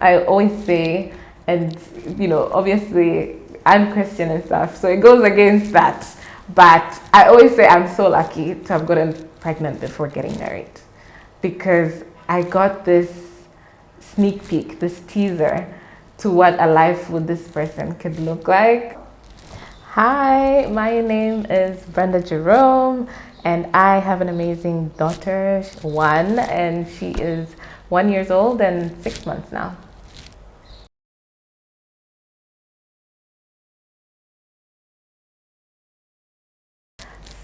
I always say, and obviously I'm Christian and stuff, so it goes against that. But I always say I'm so lucky to have gotten pregnant before getting married because I got this sneak peek, this teaser to what a life with this person could look like. Hi, my name is Brenda Jerome, and I have an amazing daughter, one, and she is 1 year old and 6 months now.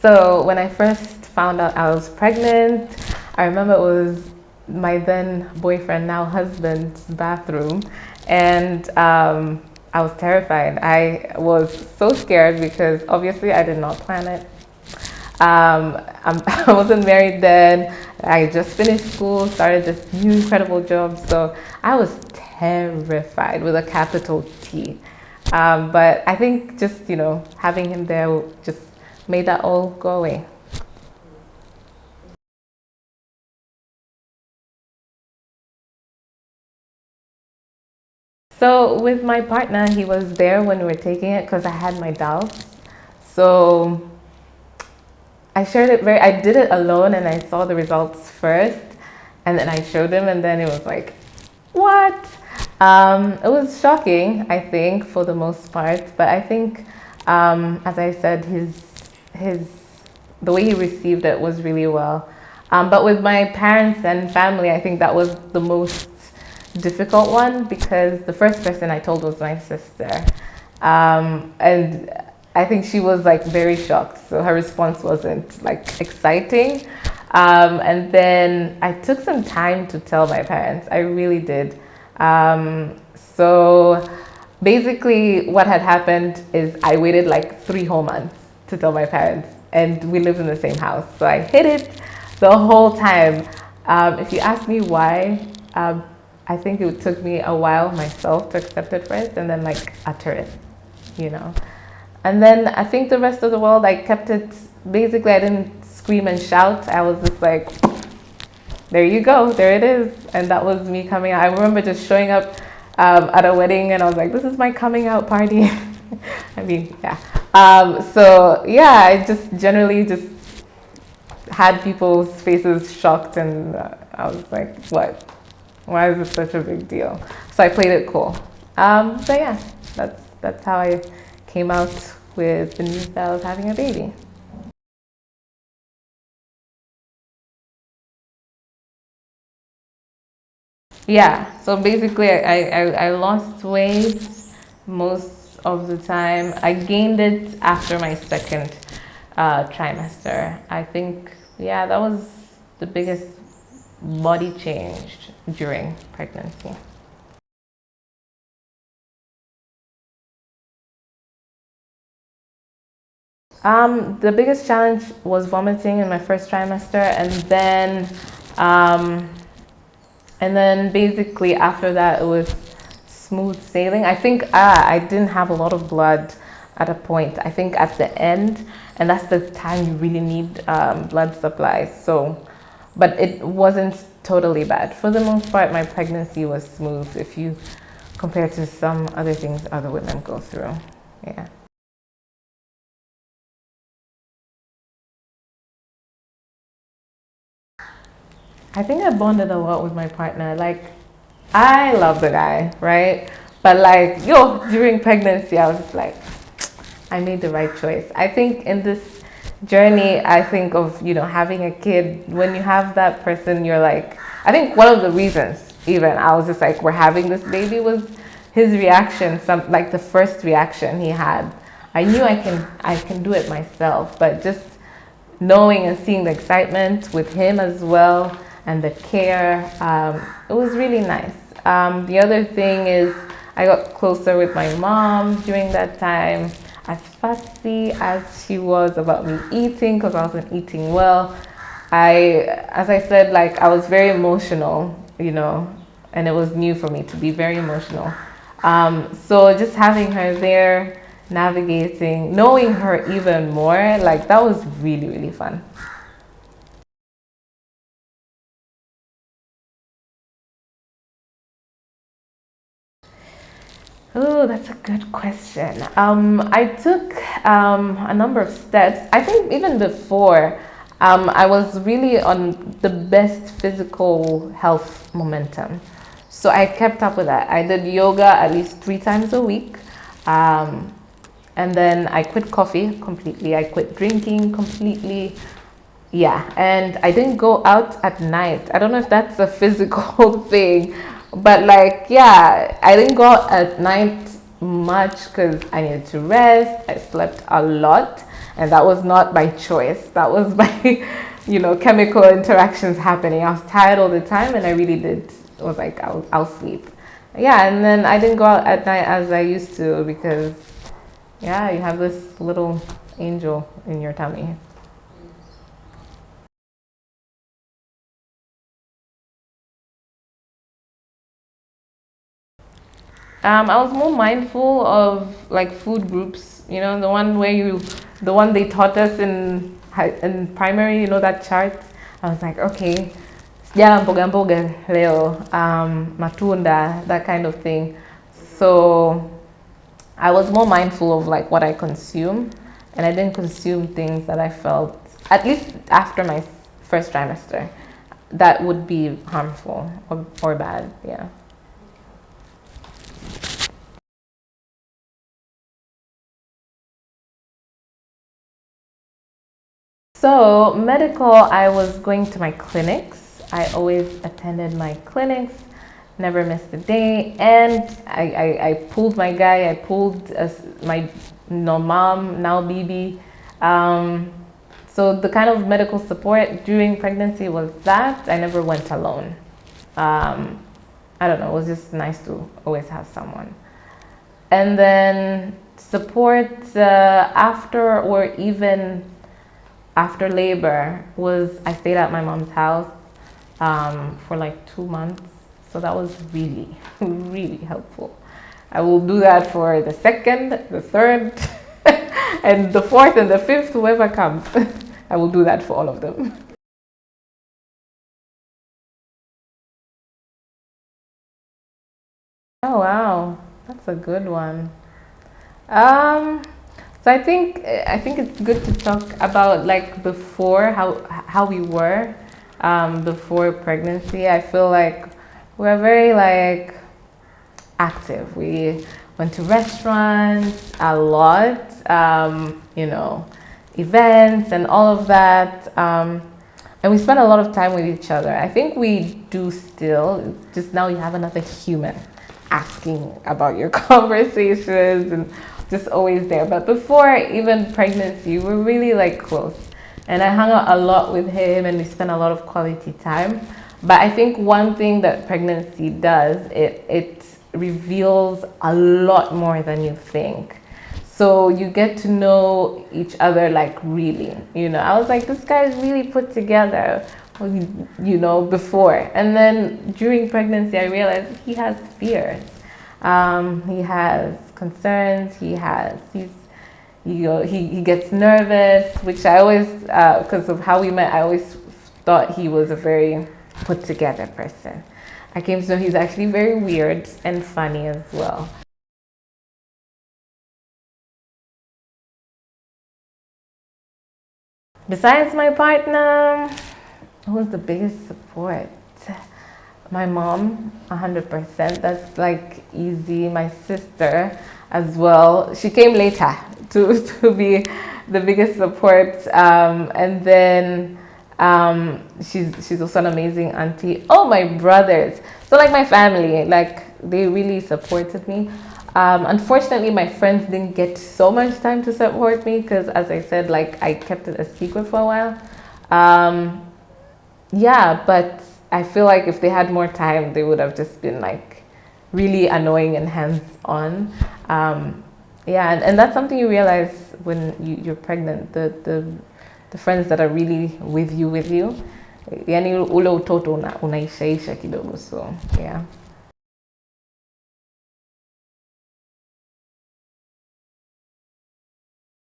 So when I first found out I was pregnant, I remember it was my then boyfriend, now husband's bathroom, and I was terrified. I was so scared because obviously I did not plan it. I wasn't married then. I just finished school, started this new incredible job, so I was terrified with a capital T. But I think just having him there just made that all go away. So with my partner, he was there when we were taking it because I had my doubts. So I shared it I did it alone and I saw the results first and then I showed him and then it was like, what? It was shocking, I think, for the most part. But I think, as I said, his the way he received it was really well. But with my parents and family, I think that was the most difficult one because the first person I told was my sister. And I think she was like very shocked. So her response wasn't like exciting. And then I took some time to tell my parents. I really did. So basically, what had happened is I waited like 3 whole months to tell my parents, and we lived in the same house. So I hid it the whole time. If you ask me why, I think it took me a while myself to accept it first and then like utter it, you know. And then I think the rest of the world, I kept it, basically I didn't scream and shout. I was just like, there you go, there it is. And that was me coming out. I remember just showing up at a wedding and I was like, this is my coming out party. I mean, yeah. So yeah, I just generally just had people's faces shocked and I was like, what? Why is this such a big deal? So I played it cool. But yeah, that's how I came out with the news that I was having a baby. Yeah, so basically I lost weight most of the time. I gained it after my second trimester. I think, yeah, that was the biggest body change during pregnancy. The biggest challenge was vomiting in my first trimester, um, and then basically after that it was smooth sailing. I think I didn't have a lot of blood at a point. I think at the end, and that's the time you really need blood supplies. So, but it wasn't totally bad. For the most part, my pregnancy was smooth if you compare to some other things other women go through. Yeah. I think I bonded a lot with my partner. Like, I love the guy, right? But like, during pregnancy, I was just like, I made the right choice. I think in this journey, I think of, having a kid, when you have that person, you're like, I think one of the reasons even I was just like, we're having this baby was his reaction, like the first reaction he had. I knew I can do it myself, but just knowing and seeing the excitement with him as well and the care, it was really nice. The other thing is I got closer with my mom during that time. As fussy as she was about me eating, because I wasn't eating well, as I said, like I was very emotional, and it was new for me to be very emotional. So just having her there, navigating, knowing her even more, like that was really, really fun. Oh, that's a good question. I took a number of steps. I think even before, I was really on the best physical health momentum. So I kept up with that. I did yoga at least 3 times a week. Um, and then I quit coffee completely. I quit drinking completely. Yeah, and I didn't go out at night. I don't know if that's a physical thing, but like, yeah, I didn't go out at night much because I needed to rest. I slept a lot, and that was not by choice. That was by, chemical interactions happening. I was tired all the time, and I really did. Was like, I'll sleep. Yeah, and then I didn't go out at night as I used to because, yeah, you have this little angel in your tummy. I was more mindful of like food groups, the one they taught us in primary, that chart. I was like, okay, yeah, mboga mboga leo, matunda, that kind of thing. So I was more mindful of like what I consume, and I didn't consume things that I felt, at least after my first trimester, that would be harmful or bad. Yeah. So, medical, I was going to my clinics. I always attended my clinics, never missed a day. And I pulled my guy, I pulled my no mom, now BB. So, the kind of medical support during pregnancy was that. I never went alone. Um, I don't know, it was just nice to always have someone. And then support after or even after labor was I stayed at my mom's house for like 2 months. So that was really, really helpful. I will do that for the second, the third, and the fourth and the fifth, whoever comes. I will do that for all of them. Oh wow, that's a good one. Um, so I think it's good to talk about like before how we were before pregnancy. I feel like we're very like active. We went to restaurants a lot, events and all of that. And we spend a lot of time with each other. I think we do still, just now you have another human asking about your conversations and just always there. But before even pregnancy, we were really like close. And I hung out a lot with him and we spent a lot of quality time. But I think one thing that pregnancy does, it reveals a lot more than you think. So you get to know each other like really, I was like, this guy's really put together, before. And then during pregnancy, I realized he has fears. He has concerns. He gets nervous, which I always, because of how we met, I always thought he was a very put together person. I came to know he's actually very weird and funny as well. Besides my partner, who's the biggest support? My mom, 100%. That's like easy. My sister as well. She came later to be the biggest support. And then she's also an amazing auntie. Oh, my brothers. So like my family, like they really supported me. Unfortunately, my friends didn't get so much time to support me because, as I said, like I kept it a secret for a while. Yeah, but I feel like if they had more time, they would have just been like really annoying and hands on. Yeah, and that's something you realize when you're pregnant. The friends that are really with you. Yani ule utoto unaishaisha kidogo, so yeah.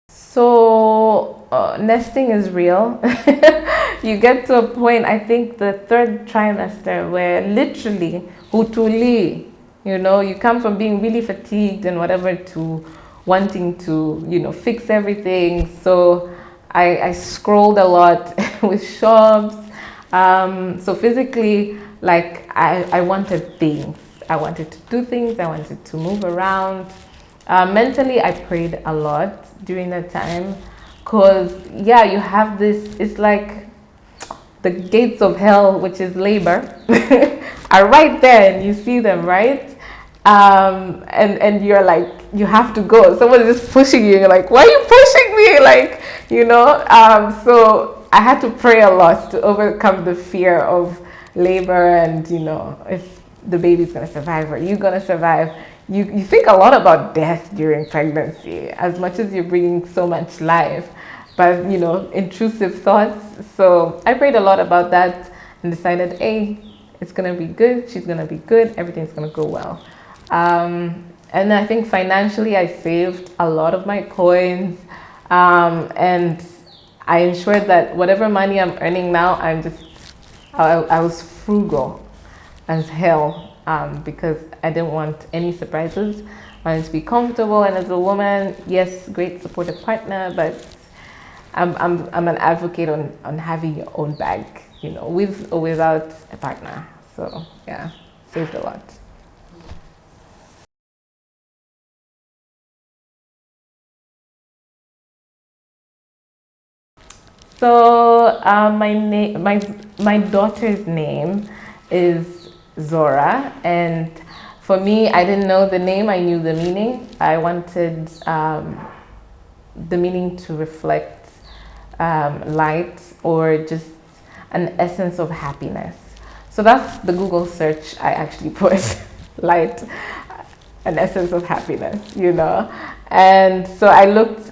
So nesting is real. You get to a point, I think the third trimester, where literally hutuli, You know, you come from being really fatigued and whatever to wanting to, fix everything. So I scrolled a lot with shops. So physically, like I wanted things. I wanted to do things. I wanted to move around. Mentally, I prayed a lot during that time. Because, yeah, you have this, it's like the gates of hell, which is labor, are right there and you see them, right? And you're like, you have to go. Someone is just pushing you. You're like, why are you pushing me? Like, so I had to pray a lot to overcome the fear of labor and, if the baby's going to survive or you're going to survive. You think a lot about death during pregnancy, as much as you're bringing so much life, but intrusive thoughts. So I prayed a lot about that and decided, hey, it's gonna be good, she's gonna be good, everything's gonna go well. And I think financially I saved a lot of my coins, and I ensured that whatever money I'm earning now, I was frugal as hell, because I didn't want any surprises. I wanted to be comfortable, and as a woman, yes, great supportive partner, but I'm an advocate on having your own bag, with or without a partner. So yeah, saved a lot. So my daughter's name is Zora, and for me, I didn't know the name. I knew the meaning. I wanted the meaning to reflect light, or just an essence of happiness. So that's the Google search I actually put. Light, an essence of happiness. And so I looked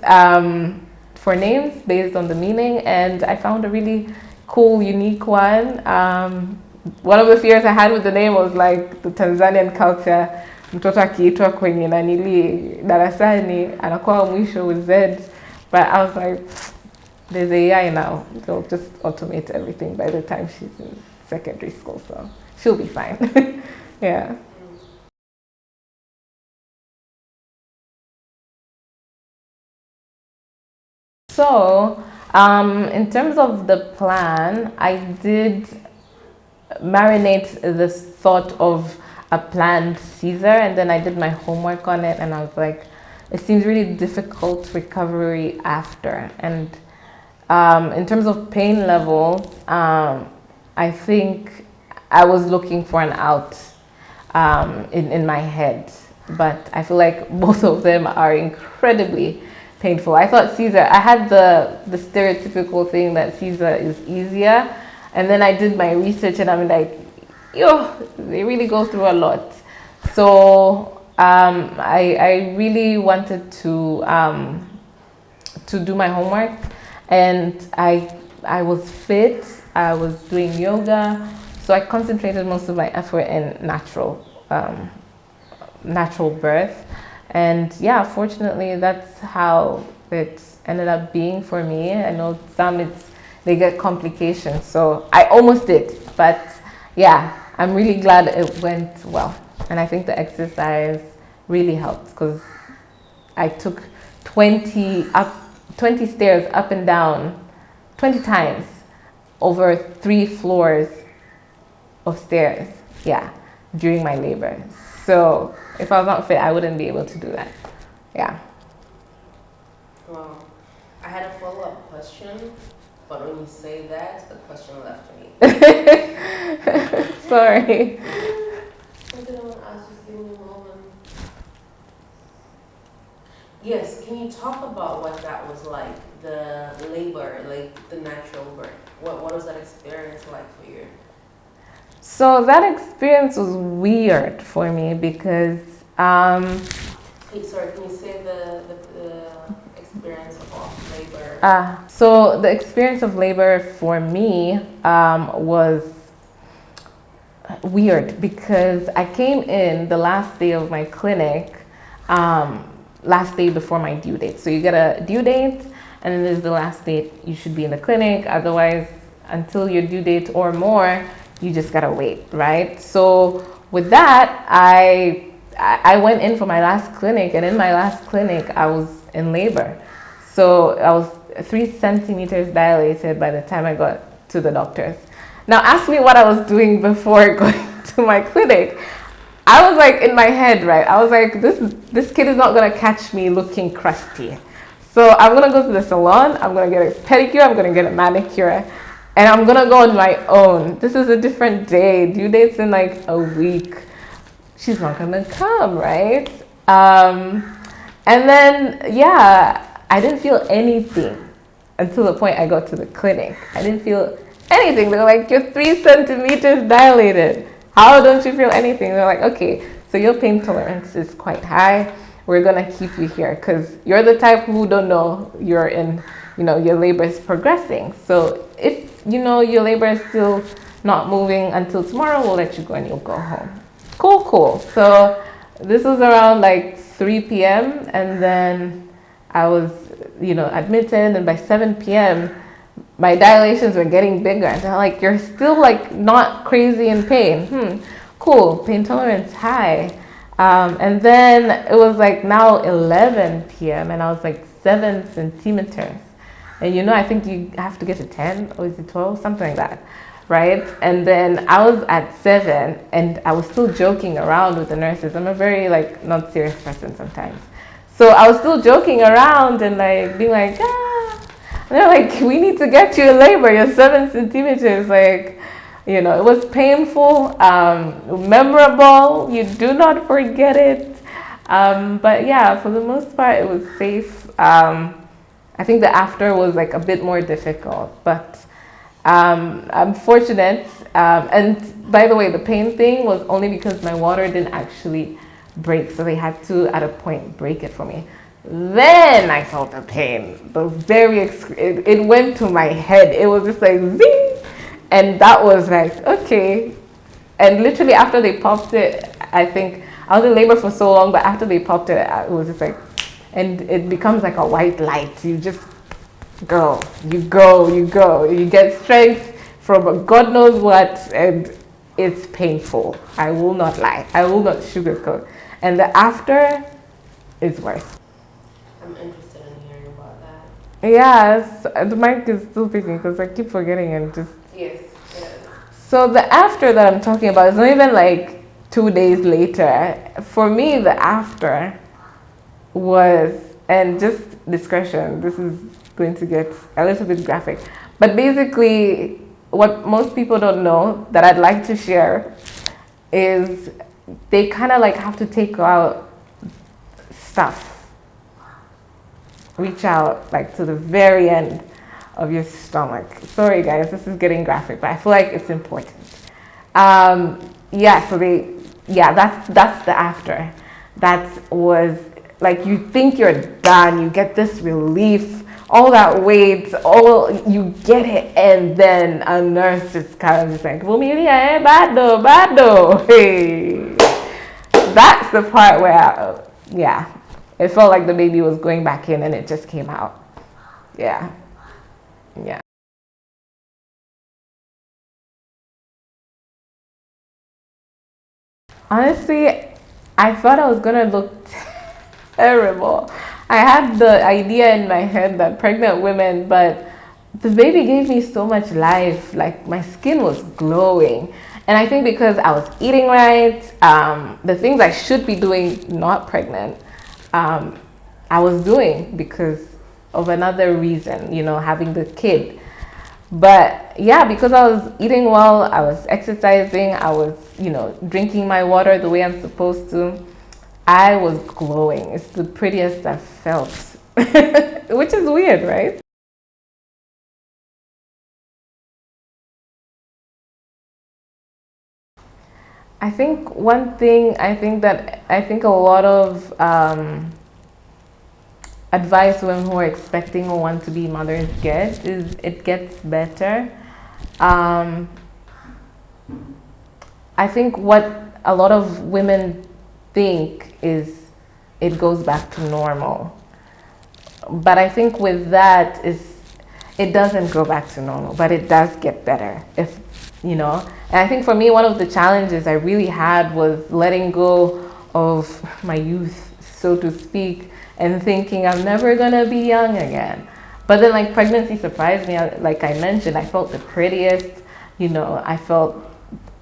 for names based on the meaning, and I found a really cool, unique one. One of the fears I had with the name was like the Tanzanian culture, mtoto akiitwa kwenye nanili darasani anakuwa mwisho with Z. But I was like, there's AI now. They'll just automate everything by the time she's in secondary school, so she'll be fine. Yeah. So, in terms of the plan, I did marinate this thought of a planned Caesar, and then I did my homework on it, and I was like, it seems really difficult recovery after. And in terms of pain levels, I think I was looking for an out in my head, but I feel like both of them are incredibly painful. I thought Caesar, I had the stereotypical thing that Caesar is easier, and then I did my research and I'm like, yo, they really go through a lot. So I really wanted to do my homework, and I was fit. I was doing yoga, so I concentrated most of my effort in natural birth. And yeah, fortunately, that's how it ended up being for me. I know they get complications, so I almost did, but yeah, I'm really glad it went well. And I think the exercise really helped, because I took 20 stairs up and down 20 times over 3 floors of stairs, yeah, during my labor. So if I was not fit, I wouldn't be able to do that. Yeah. Well, I had a follow-up question, but when you say that, the question left me. Sorry. Something I want to ask, just give me a moment. Yes, can you talk about what that was like, the labor, like the natural birth? What was that experience like for you? So that experience was weird for me because Hey, sorry, can you say the experience of labor? So the experience of labor for me was weird because I came in the last day of my clinic, last day before my due date. So you get a due date, and then there's the last date you should be in the clinic. Otherwise, until your due date or more, you just gotta wait, right? So with that, I went in for my last clinic, and in my last clinic, I was in labor. So I was 3 centimeters dilated by the time I got to the doctors. Now, ask me what I was doing before going to my clinic. I was like in my head, right? I was like, this kid is not gonna catch me looking crusty. So I'm gonna go to the salon. I'm gonna get a pedicure. I'm gonna get a manicure, and I'm gonna go on my own. This is a different day. Due date's in like a week. She's not gonna come, right? And then yeah, I didn't feel anything until the point I got to the clinic. I didn't feel anything. They were like, you're 3 centimeters dilated. How don't you feel anything? They're like, okay, so your pain tolerance is quite high. We're gonna keep you here because you're the type who don't know you're in, your labor is progressing. So if your labor is still not moving until tomorrow, we'll let you go and you'll go home. Cool. So this was around like 3 p.m. and then I was, admitted, and by 7 p.m. my dilations were getting bigger. And they're like, you're still like not crazy in pain. Cool, pain tolerance high. And then it was like now 11 p.m. and I was like 7 centimeters. And I think you have to get to 10 or is it 12? Something like that, right? And then I was at 7 and I was still joking around with the nurses. I'm a very like not serious person sometimes. So I was still joking around and like being like, And they're like, we need to get you in labor. You're 7 centimeters. Like, it was painful, memorable. You do not forget it. But yeah, for the most part, it was safe. I think the after was like a bit more difficult, but I'm fortunate. And by the way, the pain thing was only because my water didn't actually break. So they had to, at a point, break it for me. Then I felt the pain. It went to my head. It was just like zing. And that was like, okay. And literally after they popped it, I think I was in labor for so long, but after they popped it, it was just like, and it becomes like a white light. You just go. You get strength from God knows what, and it's painful. I will not lie. I will not sugarcoat. And the after is worse. I'm interested in hearing about that. Yes, the mic is still picking because I keep forgetting and just. Yes. So the after that I'm talking about is not even like 2 days later. For me, the after was, and just discretion, this is going to get a little bit graphic, but basically what most people don't know that I'd like to share is they kind of like have to take out stuff, reach out like to the very end of your stomach. Sorry guys, this is getting graphic, but I feel like it's important. That's the after. That was like, you think you're done, you get this relief, all that weight, you get it, and then a nurse just kind of just like, bad though. Hey. That's the part where, it felt like the baby was going back in and it just came out. Yeah. Honestly, I thought I was gonna look terrible. I had the idea in my head that pregnant women, but the baby gave me so much life. Like, my skin was glowing. And I think because I was eating right, the things I should be doing not pregnant, I was doing because of another reason, having the kid. But yeah, because I was eating well, I was exercising, I was, drinking my water the way I'm supposed to, I was glowing. It's the prettiest I've felt, which is weird, right? I think one thing I think a lot of advice women who are expecting or want to be mothers get is it gets better. I think what a lot of women think is it goes back to normal. But I think with that it doesn't go back to normal, but it does get better. you know. And I think for me, one of the challenges I really had was letting go of my youth, so to speak, and thinking I'm never gonna be young again. But then, like, pregnancy surprised me. Like I mentioned, I felt the prettiest, you know, I felt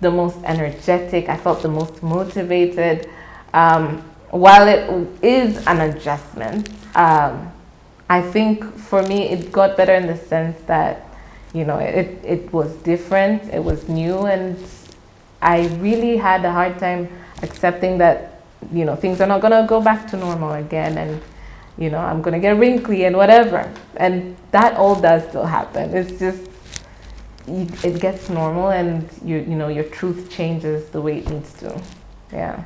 the most energetic, I felt the most motivated. While it is an adjustment, I think for me it got better in the sense that, you know, it was different, it was new, and I really had a hard time accepting that, you know, things are not gonna go back to normal again, and, you know, I'm gonna get wrinkly and whatever. And that all does still happen. It's just, it gets normal, and you know, your truth changes the way it needs to. Yeah.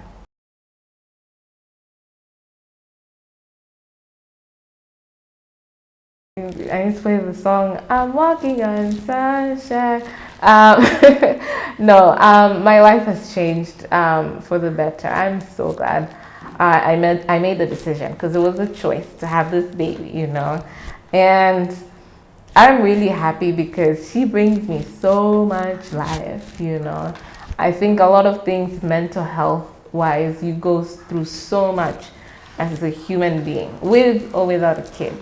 I need to play the song "I'm Walking on Sunshine." Um, no, my life has changed for the better. I'm so glad I made the decision, because it was a choice to have this baby, you know, and I'm really happy because she brings me so much life, you know. I think a lot of things mental health wise, you go through so much as a human being, with or without a kid.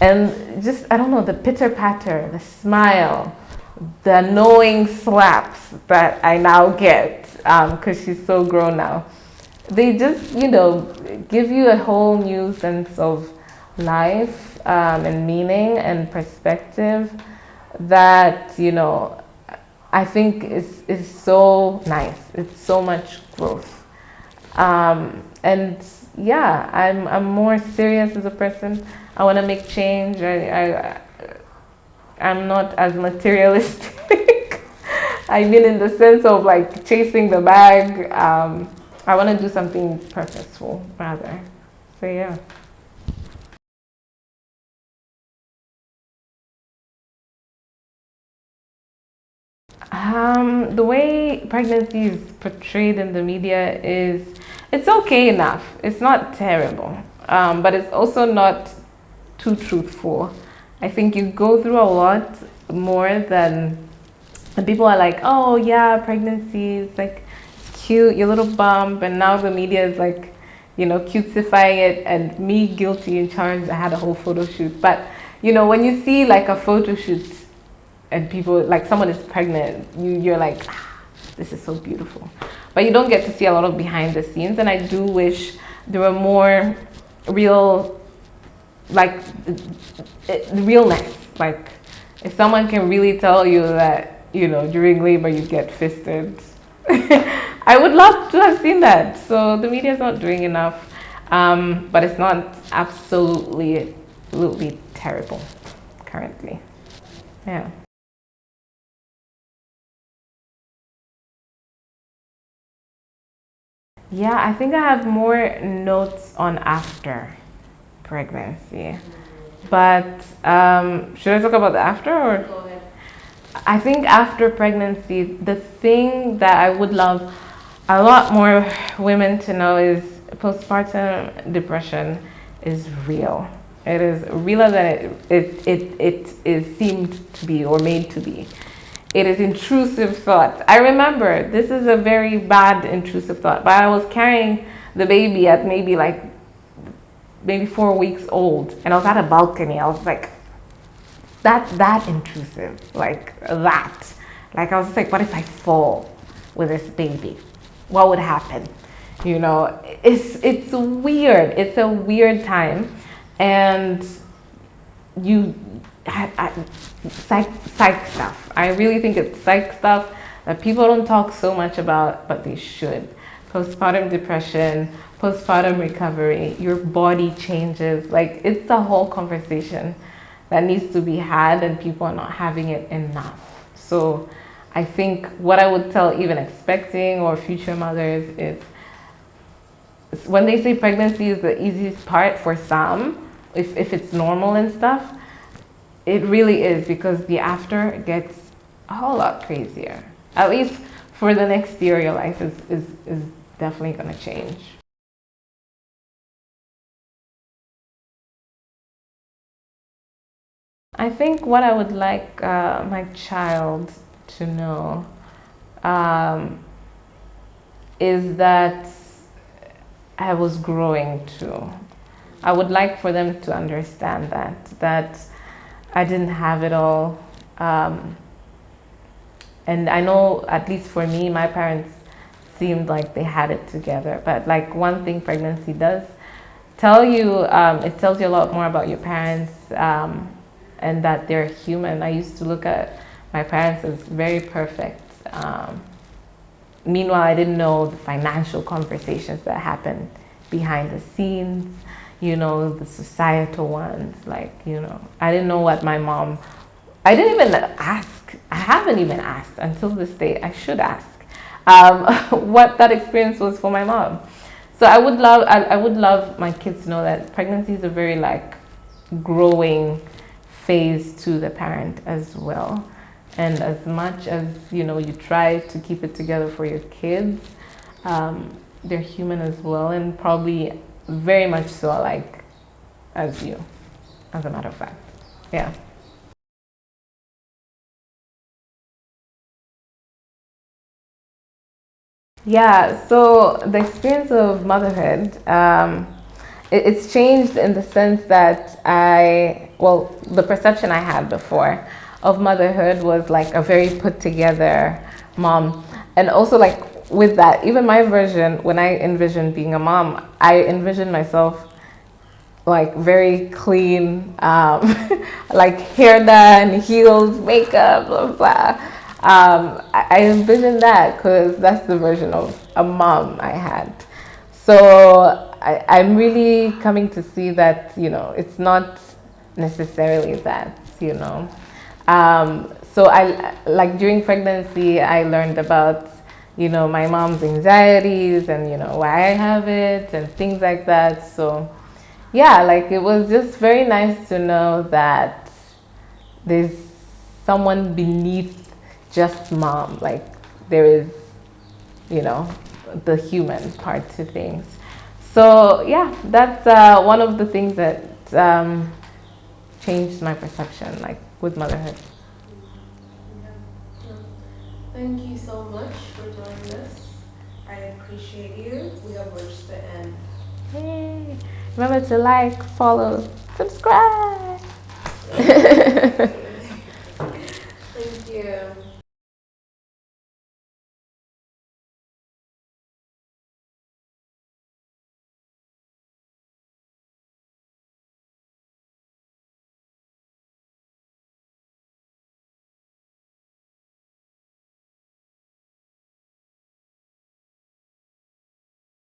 And just, I don't know, the pitter patter, the smile, the annoying slaps that I now get, because she's so grown now. They just, you know, give you a whole new sense of life, and meaning and perspective that, you know, I think is so nice. It's so much growth. And yeah, I'm more serious as a person. I want to make change. I'm not as materialistic. I mean, in the sense of like chasing the bag. I want to do something purposeful rather. So yeah. The way pregnancy is portrayed in the media is, it's okay enough. It's not terrible, but it's also not too truthful. I think you go through a lot more than, and people are like, oh yeah, pregnancy is like cute, your little bump, and now the media is like, you know, cutesifying it, and me guilty in charge. I had a whole photo shoot, but you know, when you see like a photo shoot and people, like someone is pregnant, you're like, ah, this is so beautiful, but you don't get to see a lot of behind the scenes. And I do wish there were more real, like, realness. Like, if someone can really tell you that, you know, during labor you get fisted, I would love to have seen that. So the media is not doing enough, but it's not absolutely terrible currently. Yeah. Yeah, I think I have more notes on after pregnancy. But should I talk about the after, or? Go ahead. I think after pregnancy, the thing that I would love a lot more women to know is postpartum depression is real. It is realer than it is seemed to be or made to be. It is intrusive thoughts. I remember this is a very bad intrusive thought, but I was carrying the baby at maybe 4 weeks old, and I was at a balcony. I was like, that intrusive, like that. Like I was just like, what if I fall with this baby? What would happen? You know, it's weird. It's a weird time, and you, psych stuff. I really think it's psych stuff that people don't talk so much about, but they should. Postpartum depression, postpartum recovery, your body changes. Like, it's a whole conversation that needs to be had, and people are not having it enough. So I think what I would tell even expecting or future mothers is, when they say pregnancy is the easiest part for some, if it's normal and stuff, it really is, because the after gets a whole lot crazier. At least for the next year, your life is definitely going to change. I think what I would like my child to know um, is that I was growing too. I would like for them to understand that I didn't have it all. Um, and I know, at least for me, my parents seemed like they had it together. But like one thing pregnancy does tell you, it tells you a lot more about your parents, and that they're human. I used to look at my parents as very perfect. Meanwhile, I didn't know the financial conversations that happened behind the scenes, the societal ones. Like, I didn't know what my mom, I didn't even ask. I haven't even asked until this day. I should ask what that experience was for my mom. So I would love my kids to know that pregnancy is a very like growing phase to the parent as well. And as much as you try to keep it together for your kids, they're human as well, and probably very much so like as you, as a matter of fact. Yeah. Yeah, so the experience of motherhood, it's changed in the sense that the perception I had before of motherhood was like a very put together mom. And also, like, with that, even my version, when I envisioned being a mom, I envisioned myself like very clean, like hair done, heels, makeup, blah blah. Blah. I envisioned that because that's the version of a mom I had. So I'm really coming to see that it's not necessarily that. So I like during pregnancy I learned about my mom's anxieties and why I have it and things like that. So yeah, like it was just very nice to know that there's someone beneath just mom. Like there is, you know, the human part to things. So yeah, that's one of the things that changed my perception, like with motherhood. Yeah. Thank you so much for joining us. I appreciate you. We have reached the end. Yay. Remember to like, follow, subscribe.